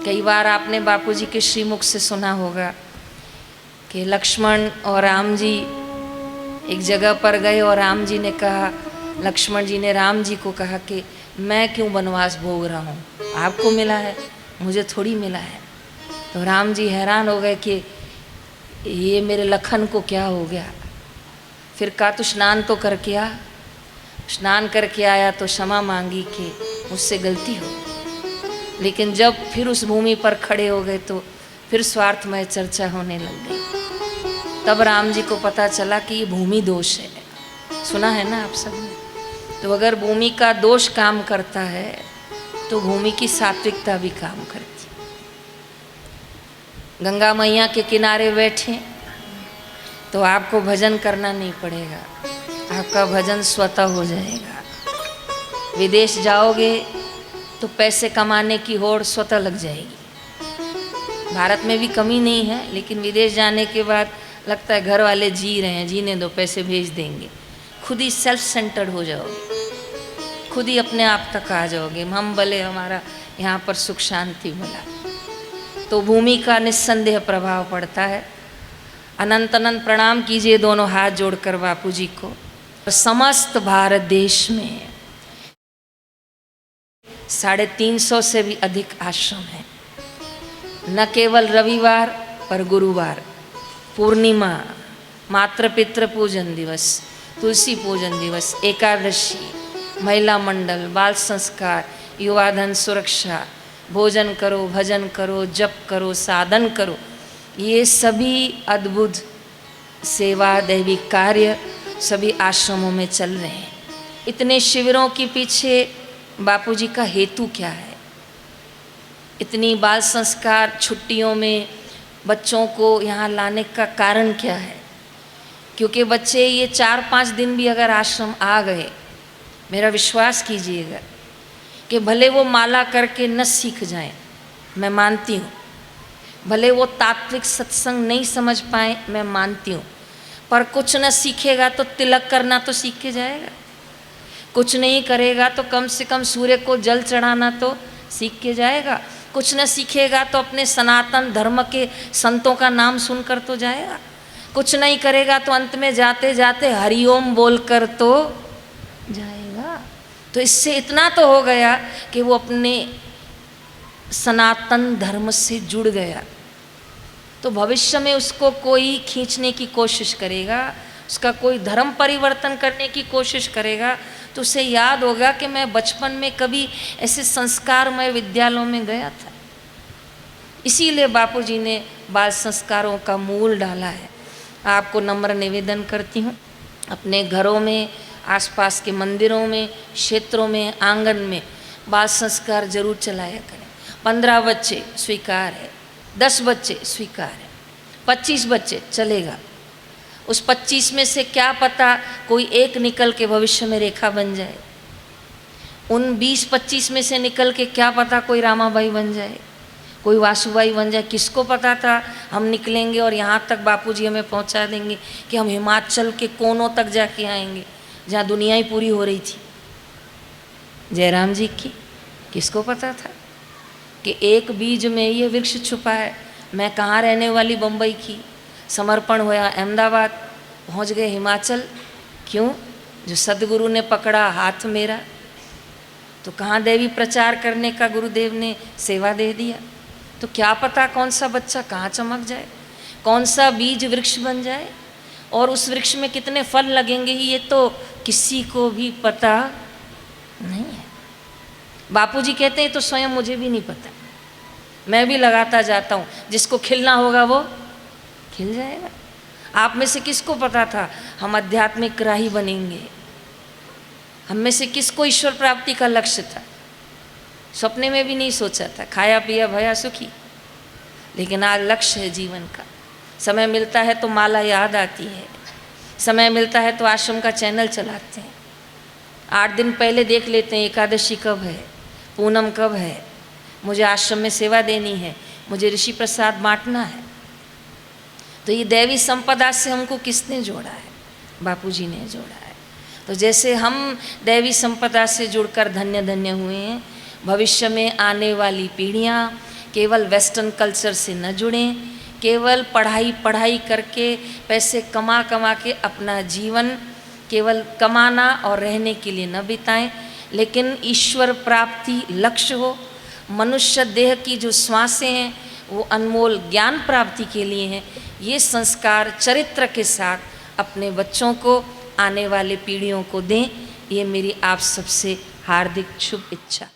कई बार आपने बापूजी के श्रीमुख से सुना होगा कि लक्ष्मण और राम जी एक जगह पर गए और राम जी ने कहा, लक्ष्मण जी ने राम जी को कहा कि मैं क्यों वनवास भोग रहा हूँ, आपको मिला है, मुझे थोड़ी मिला है। तो राम जी हैरान हो गए कि ये मेरे लखन को क्या हो गया। फिर कहा तो स्नान तो करके आ। स्नान करके आया तो क्षमा मांगी कि मुझसे गलती हो। लेकिन जब फिर उस भूमि पर खड़े हो गए तो फिर स्वार्थमय चर्चा होने लग गई। तब राम जी को पता चला कि ये भूमि दोष है। सुना है ना आप सबने। तो अगर भूमि का दोष काम करता है तो भूमि की सात्विकता भी काम करती। गंगा मैया के किनारे बैठे तो आपको भजन करना नहीं पड़ेगा, आपका भजन स्वतः हो जाएगा। विदेश जाओगे तो पैसे कमाने की होड़ स्वतः लग जाएगी। भारत में भी कमी नहीं है, लेकिन विदेश जाने के बाद लगता है घर वाले जी रहे हैं, जीने दो, पैसे भेज देंगे। खुद ही सेल्फ सेंटर्ड हो जाओगे, खुद ही अपने आप तक आ जाओगे, हम भले हमारा यहाँ पर सुख शांति मिला। तो भूमि का निस्संदेह प्रभाव पड़ता है। अनंत अनंत प्रणाम कीजिए दोनों हाथ जोड़कर बापू जी को। समस्त भारत देश में 350 से भी अधिक आश्रम हैं। न केवल रविवार पर गुरुवार, पूर्णिमा, मातृ पितृ पूजन दिवस, तुलसी पूजन दिवस, एकादशी, महिला मंडल, बाल संस्कार, युवा धन सुरक्षा, भोजन करो, भजन करो, जप करो, साधन करो, ये सभी अद्भुत सेवा दैविक कार्य सभी आश्रमों में चल रहे हैं। इतने शिविरों के पीछे बापूजी का हेतु क्या है? इतनी बाल संस्कार छुट्टियों में बच्चों को यहाँ लाने का कारण क्या है? क्योंकि बच्चे ये 4-5 दिन भी अगर आश्रम आ गए, मेरा विश्वास कीजिएगा कि भले वो माला करके न सीख जाएं, मैं मानती हूँ, भले वो तात्विक सत्संग नहीं समझ पाए, मैं मानती हूँ, पर कुछ न सीखेगा तो तिलक करना तो सीख के जाएगा। कुछ नहीं करेगा तो कम से कम सूर्य को जल चढ़ाना तो सीख के जाएगा। कुछ न सीखेगा तो अपने सनातन धर्म के संतों का नाम सुनकर तो जाएगा। कुछ नहीं करेगा तो अंत में जाते जाते हरिओम बोलकर तो जाएगा। तो इससे इतना तो हो गया कि वो अपने सनातन धर्म से जुड़ गया। तो भविष्य में उसको कोई खींचने की कोशिश करेगा, उसका कोई धर्म परिवर्तन करने की कोशिश करेगा, तो उसे याद होगा कि मैं बचपन में कभी ऐसे संस्कारमय विद्यालयों में गया था। इसीलिए बापूजी ने बाल संस्कारों का मूल डाला है। आपको नम्र निवेदन करती हूँ, अपने घरों में, आसपास के मंदिरों में, क्षेत्रों में, आंगन में बाल संस्कार जरूर चलाया करें। 15 बच्चे स्वीकार है, 10 बच्चे स्वीकार है, 25 बच्चे चलेगा। उस 25 में से क्या पता कोई एक निकल के भविष्य में रेखा बन जाए। उन 20-25 में से निकल के क्या पता कोई रामाबाई बन जाए, कोई वासुबाई बन जाए। किसको पता था हम निकलेंगे और यहाँ तक बापूजी हमें पहुँचा देंगे कि हम हिमाचल के कोनों तक जाके आएंगे जहाँ दुनिया ही पूरी हो रही थी। जयराम जी की किसको पता था कि एक बीज में ये वृक्ष छुपा है। मैं कहाँ रहने वाली बम्बई की, समर्पण हुआ अहमदाबाद, पहुँच गए हिमाचल। क्यों? जो सदगुरु ने पकड़ा हाथ मेरा। तो कहाँ देवी प्रचार करने का गुरुदेव ने सेवा दे दिया। तो क्या पता कौन सा बच्चा कहाँ चमक जाए, कौन सा बीज वृक्ष बन जाए, और उस वृक्ष में कितने फल लगेंगे ये तो किसी को भी पता नहीं है। बापूजी कहते हैं तो स्वयं मुझे भी नहीं पता, मैं भी लगाता जाता हूँ। जिसको खिलना होगा वो खिल जाएगा। आप में से किसको पता था हम आध्यात्मिक राही बनेंगे? हम में से किसको ईश्वर प्राप्ति का लक्ष्य था? सपने में भी नहीं सोचा था। खाया पिया भया सुखी। लेकिन आज लक्ष्य है जीवन का। समय मिलता है तो माला याद आती है, समय मिलता है तो आश्रम का चैनल चलाते हैं। 8 दिन पहले देख लेते हैं एकादशी कब है, पूनम कब है, मुझे आश्रम में सेवा देनी है, मुझे ऋषि प्रसाद बांटना है। तो ये दैवी संपदा से हमको किसने जोड़ा है? बापूजी ने जोड़ा है। तो जैसे हम दैवी संपदा से जुड़कर धन्य धन्य हुए हैं, भविष्य में आने वाली पीढ़ियाँ केवल वेस्टर्न कल्चर से न जुड़ें, केवल पढ़ाई पढ़ाई करके पैसे कमा कमा के अपना जीवन केवल कमाना और रहने के लिए न बिताएं, लेकिन ईश्वर प्राप्ति लक्ष्य हो। मनुष्य देह की जो श्वासें हैं वो अनमोल ज्ञान प्राप्ति के लिए हैं। ये संस्कार चरित्र के साथ अपने बच्चों को, आने वाले पीढ़ियों को दें, ये मेरी आप सबसे हार्दिक शुभ इच्छा।